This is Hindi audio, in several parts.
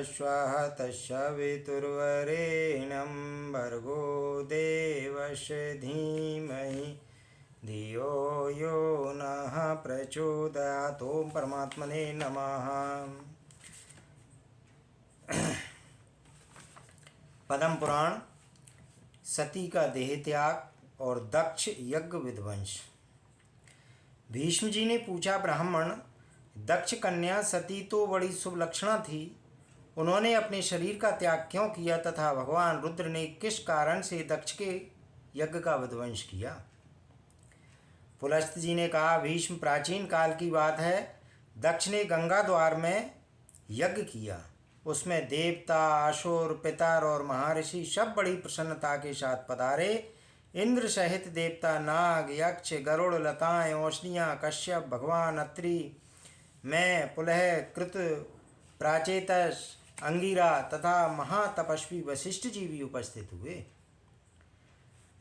स्वः तस्सवितुर्वरेण्यं भर्गो देवस्य धीमहि धियो यो नः प्रचोदयात्। ओम परमात्मने नमः। पद्म पुराण सती का देह त्याग और दक्ष यज्ञ विध्वंस। भीष्म जी ने पूछा, ब्राह्मण, दक्ष कन्या सती तो बड़ी शुभ लक्षणा थी, उन्होंने अपने शरीर का त्याग क्यों किया तथा भगवान रुद्र ने किस कारण से दक्ष के यज्ञ का विध्वंस किया? पुलस्त जी ने कहा, भीष्म, प्राचीन काल की बात है। दक्ष ने गंगा द्वार में यज्ञ किया। उसमें देवता, असुर, पितर और महर्षि सब बड़ी प्रसन्नता के साथ पधारे। इंद्र सहित देवता, नाग, यक्ष, गरुड़, लताएं, औषधियाँ, कश्यप, भगवान अत्रि, मैं, पुलह, कृत, प्राचेतस, अंगिरा तथा महातपस्वी वशिष्ठ जी भी उपस्थित हुए।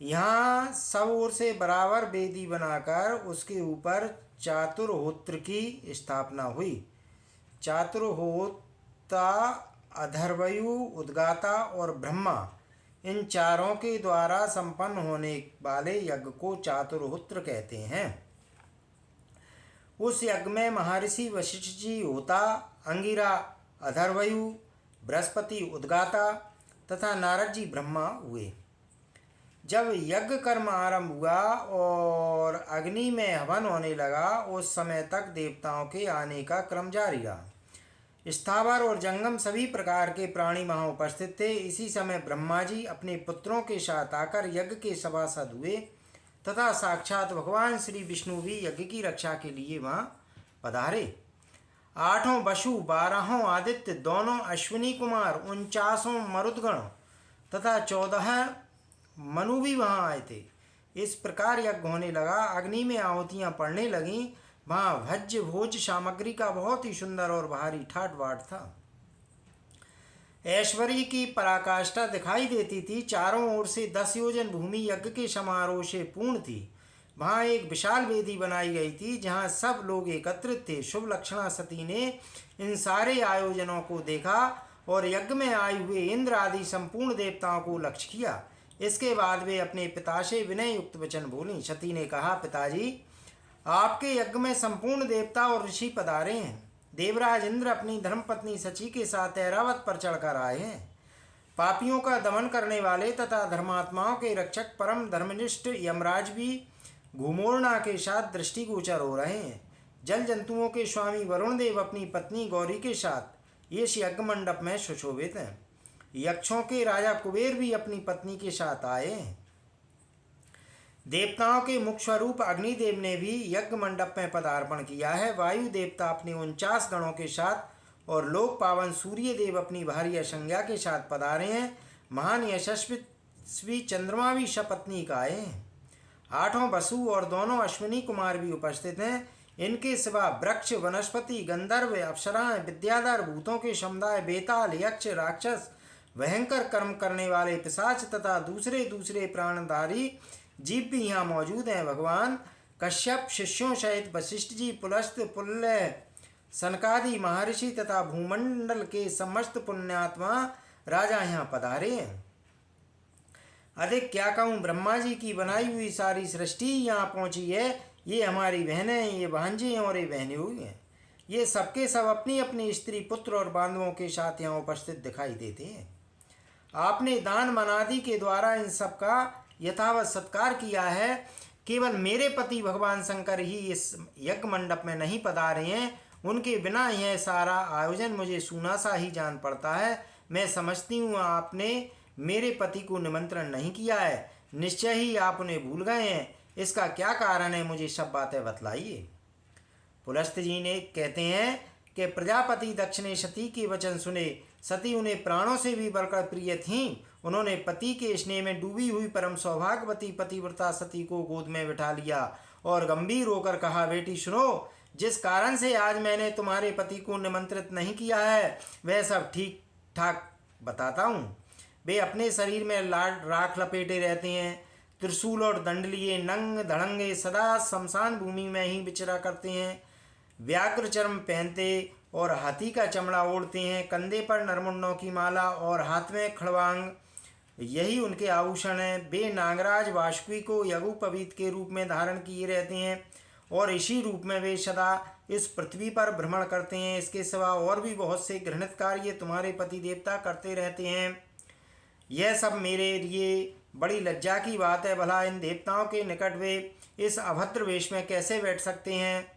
यहाँ सब ओर से बराबर वेदी बनाकर उसके ऊपर चातुर्होत्र की स्थापना हुई। चातुर्होता, अधर्वयु, उद्गाता और ब्रह्मा, इन चारों के द्वारा संपन्न होने वाले यज्ञ को चातुर्होत्र कहते हैं। उस यज्ञ में महर्षि वशिष्ठ जी होता, अंगिरा, अधर्वयु, बृहस्पति उद्गाता तथा नारद जी ब्रह्मा हुए। जब यज्ञ कर्म आरंभ हुआ और अग्नि में हवन होने लगा, उस समय तक देवताओं के आने का क्रम जारी रहा। स्थावर और जंगम सभी प्रकार के प्राणी वहाँ उपस्थित थे। इसी समय ब्रह्मा जी अपने पुत्रों के साथ आकर यज्ञ के सभासद हुए तथा साक्षात भगवान श्री विष्णु भी यज्ञ की रक्षा के लिए वहाँ पधारे। 8 वसु, 12 आदित्य, दोनों अश्विनी कुमार, 49 मरुदगण तथा 14 मनु भी वहाँ आए थे। इस प्रकार यज्ञ होने लगा। अग्नि में आहुतियाँ पड़ने लगीं। वहाँ भज्य भोज सामग्री का बहुत ही सुंदर और भारी ठाट बाट था। ऐश्वर्य की पराकाष्ठा दिखाई देती थी। चारों ओर से 10 योजन भूमि यज्ञ के समारोह से पूर्ण थी। वहाँ एक विशाल वेदी बनाई गई थी जहाँ सब लोग एकत्रित थे। शुभ लक्षणा सती ने इन सारे आयोजनों को देखा और यज्ञ में आए हुए इंद्र आदि संपूर्ण देवताओं को लक्ष्य किया। इसके बाद वे अपने पिता से विनय युक्त वचन बोली। सती ने कहा, पिताजी, आपके यज्ञ में संपूर्ण देवता और ऋषि पधारे हैं। देवराज इंद्र अपनी धर्मपत्नी सची के साथ ऐरावत पर चढ़कर आए हैं। पापियों का दमन करने वाले तथा धर्मात्माओं के रक्षक परम धर्मनिष्ठ यमराज भी घुमोरना के साथ दृष्टिगोचर हो रहे हैं। जल जंतुओं के स्वामी वरुण देव अपनी पत्नी गौरी के साथ इस यज्ञ मंडप में सुशोभित हैं। यक्षों के राजा कुबेर भी अपनी पत्नी के साथ आए हैं। देवताओं के मुख्य स्वरूप अग्निदेव ने भी यज्ञ मंडप में पदार्पण किया है। वायु देवता अपने 49 गणों के साथ और लोक पावन सूर्य देव अपनी भारी संज्ञा के साथ पधारे हैं। महान यशस्वी चंद्रमा भी सपत्नी का आए हैं। 8 वसु और दोनों अश्विनी कुमार भी उपस्थित हैं। इनके सिवा वृक्ष, वनस्पति, गंधर्व, अप्सराएं, विद्याधर, भूतों के समुदाय, बेताल, यक्ष, राक्षस, भयंकर कर्म करने वाले पिशाच तथा दूसरे दूसरे प्राणधारी जीव भी यहाँ मौजूद हैं। भगवान कश्यप शिष्यों सहित वशिष्ठ जी, पुलस्त, पुल्य, सनकादि महर्षि तथा भूमंडल के समस्त पुण्यात्मा राजा यहाँ पधारे हैं। अधिक क्या कहूँ, ब्रह्मा जी की बनाई हुई सारी सृष्टि यहाँ पहुँची है। ये हमारी बहनें हैं, ये भांजे हैं और ये बहनें हुई हैं। ये सबके सब अपनी अपनी स्त्री, पुत्र और बांधवों के साथ यहाँ उपस्थित दिखाई देते हैं। आपने दान मनादि के द्वारा इन सब का यथावत सत्कार किया है। केवल मेरे पति भगवान शंकर ही इस यज्ञ मंडप में नहीं पधारे हैं। उनके बिना यह सारा आयोजन मुझे सूना सा ही जान पड़ता है। मैं समझती हूँ आपने मेरे पति को निमंत्रण नहीं किया है। निश्चय ही आप उन्हें भूल गए हैं। इसका क्या कारण है, मुझे सब बातें बतलाइए। पुलस्त जी ने कहते हैं कि प्रजापति दक्ष ने सती के वचन सुने। सती उन्हें प्राणों से भी बढ़कर प्रिय थीं। उन्होंने पति के स्नेह में डूबी हुई परम सौभाग्यवती पतिव्रता सती को गोद में बिठा लिया और गंभीर होकर कहा, बेटी सुनो, जिस कारण से आज मैंने तुम्हारे पति को निमंत्रित नहीं किया है वह सब ठीक ठाक बताता हूँ। वे अपने शरीर में राख लपेटे रहते हैं, त्रिशूल और दंड लिए नंग धड़ंगे सदा शमशान भूमि में ही विचरा करते हैं। व्याघ्र चर्म पहनते और हाथी का चमड़ा ओढ़ते हैं, कंधे पर नरमुंडों की माला और हाथ में खड़वांग, यही उनके आभूषण हैं। वे नागराज वासुकी को यज्ञोपवीत के रूप में धारण किए रहते हैं और इसी रूप में वे सदा इस पृथ्वी पर भ्रमण करते हैं। इसके सिवा और भी बहुत से घृणित कार्य तुम्हारे पति देवता करते रहते हैं। यह सब मेरे लिए बड़ी लज्जा की बात है। भला इन देवताओं के निकट वे इस अभद्र वेश में कैसे बैठ सकते हैं?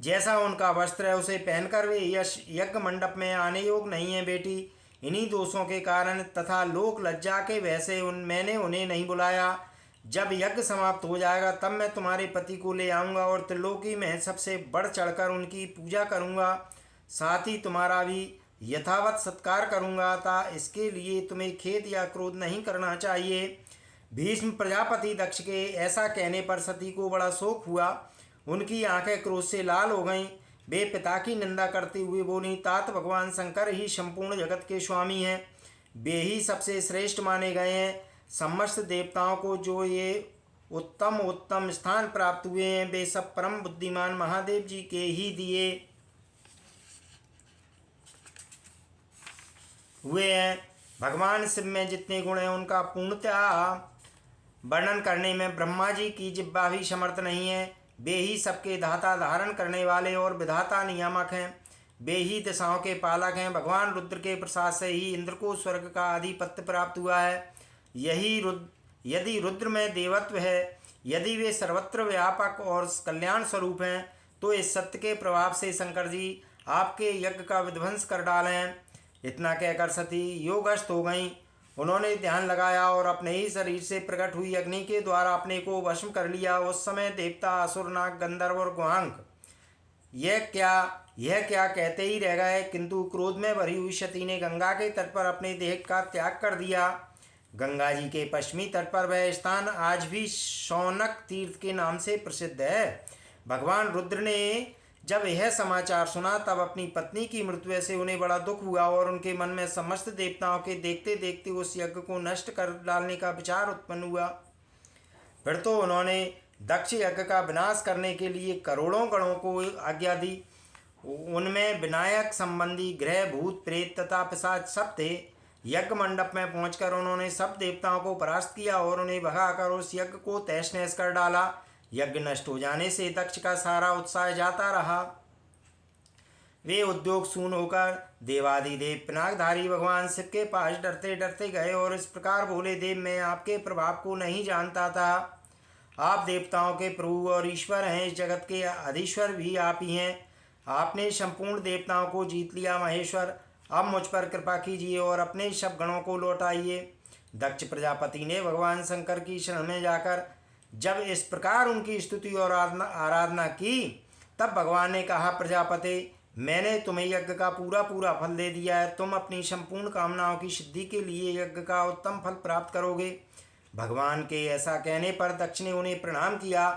जैसा उनका वस्त्र है उसे पहनकर वे यज्ञ मंडप में आने योग नहीं है बेटी। इन्हीं दोषों के कारण तथा लोक लज्जा के भय से मैंने उन्हें नहीं बुलाया। जब यज्ञ समाप्त हो जाएगा तब मैं तुम्हारे पति को ले आऊँगा और त्रिलोकी में सबसे बढ़ चढ़कर उनकी पूजा करूँगा, साथ ही तुम्हारा भी यथावत सत्कार करूँगा। अतः इसके लिए तुम्हें खेद या क्रोध नहीं करना चाहिए। भीष्म प्रजापति दक्ष के ऐसा कहने पर सती को बड़ा शोक हुआ। उनकी आंखें क्रोध से लाल हो गईं। वे पिता की निंदा करते हुए बोली, तात भगवान शंकर ही संपूर्ण जगत के स्वामी हैं। वे ही सबसे श्रेष्ठ माने गए हैं। समस्त देवताओं को जो ये उत्तम उत्तम स्थान प्राप्त हुए हैं वे सब परम बुद्धिमान महादेव जी के ही दिए हुए हैं। भगवान शिव में जितने गुण हैं उनका पूर्णतः वर्णन करने में ब्रह्मा जी की जिह्वा भी समर्थ नहीं है। वे ही सबके धाता धारण करने वाले और विधाता नियामक हैं। वे ही दिशाओं के पालक हैं। भगवान रुद्र के प्रसाद से ही इंद्र को स्वर्ग का आधिपत्य प्राप्त हुआ है। यदि रुद्र में देवत्व है, यदि वे सर्वत्र व्यापक और कल्याण स्वरूप हैं, तो इस सत्य के प्रभाव से शंकर जी आपके यज्ञ का विध्वंस कर डालें। इतना कहकर सती योगस्थ हो गईं। उन्होंने ध्यान लगाया और अपने ही शरीर से प्रकट हुई अग्नि के द्वारा अपने को वश कर लिया। उस समय देवता, असुर, नाग, गंधर्व और गुहांक यह क्या कहते ही रह गए, किंतु क्रोध में भरी हुई सती ने गंगा के तट पर अपने देह का त्याग कर दिया। गंगा जी के पश्चिमी तट पर वह स्थान आज भी शौनक तीर्थ के नाम से प्रसिद्ध है। भगवान रुद्र ने जब यह समाचार सुना तब अपनी पत्नी की मृत्यु से उन्हें बड़ा दुख हुआ और उनके मन में समस्त देवताओं के देखते देखते उस यज्ञ को नष्ट कर डालने का विचार उत्पन्न हुआ। फिर तो उन्होंने दक्ष यज्ञ का विनाश करने के लिए करोड़ों गणों को आज्ञा दी। उनमें विनायक संबंधी ग्रह, भूत, प्रेत तथा पिशाच सब थे। यज्ञ मंडप में पहुंचकर उन्होंने सब देवताओं को परास्त किया और उन्हें भगाकर उस यज्ञ को तहस नहस कर डाला। यज्ञ नष्ट हो जाने से दक्ष का सारा उत्साह जाता रहा। वे उद्योग शून्य होकर देवाधिदेव पिनाकधारी भगवान शिव के पास डरते डरते गए और इस प्रकार बोले, देव मैं आपके प्रभाव को नहीं जानता था। आप देवताओं के प्रभु और ईश्वर हैं। इस जगत के अधीश्वर भी आप ही हैं। आपने संपूर्ण देवताओं को जीत लिया महेश्वर। अब मुझ पर कृपा कीजिए और अपने सब गणों को लौटाइए। दक्ष प्रजापति ने भगवान शंकर की शरण में जाकर जब इस प्रकार उनकी स्तुति और आराधना की तब भगवान ने कहा, प्रजापति मैंने तुम्हें यज्ञ का पूरा पूरा फल दे दिया है। तुम अपनी संपूर्ण कामनाओं की सिद्धि के लिए यज्ञ का उत्तम फल प्राप्त करोगे। भगवान के ऐसा कहने पर दक्ष ने उन्हें प्रणाम किया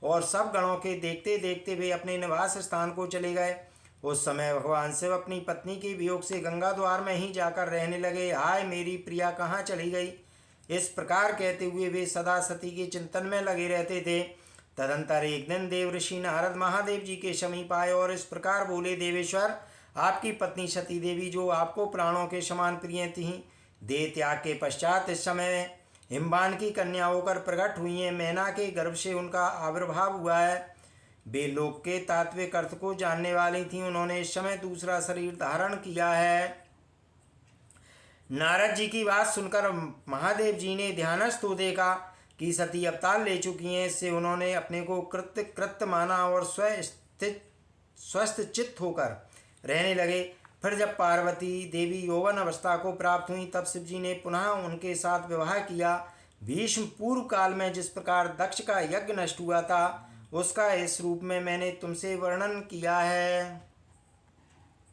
और सब गणों के देखते देखते वे अपने निवास स्थान को चले गए। उस समय भगवान शिव अपनी पत्नी के वियोग से गंगा द्वार में ही जाकर रहने लगे। हाय मेरी प्रिया कहाँ चली गई, इस प्रकार कहते हुए वे सदा सती के चिंतन में लगे रहते थे। तदंतर एक दिन देव ऋषि नारद महादेव जी के समीप आए और इस प्रकार बोले, देवेश्वर आपकी पत्नी सती देवी जो आपको प्राणों के समान प्रिय थीं, देह त्याग के पश्चात इस समय हिमवान की कन्या होकर प्रकट हुई हैं। मैना के गर्भ से उनका आविर्भाव हुआ है। वे लोक के तात्विक अर्थ को जानने वाली थीं। उन्होंने इस समय दूसरा शरीर धारण किया है। नारद जी की बात सुनकर महादेव जी ने ध्यानस्थ हो देखा कि सती अवतार ले चुकी हैं। इससे उन्होंने अपने को कृत्य माना और स्वस्थ चित्त होकर रहने लगे। फिर जब पार्वती देवी यौवन अवस्था को प्राप्त हुई तब शिव जी ने पुनः उनके साथ विवाह किया। भीष्म पूर्व काल में जिस प्रकार दक्ष का यज्ञ नष्ट हुआ था उसका इस रूप में मैंने तुमसे वर्णन किया है।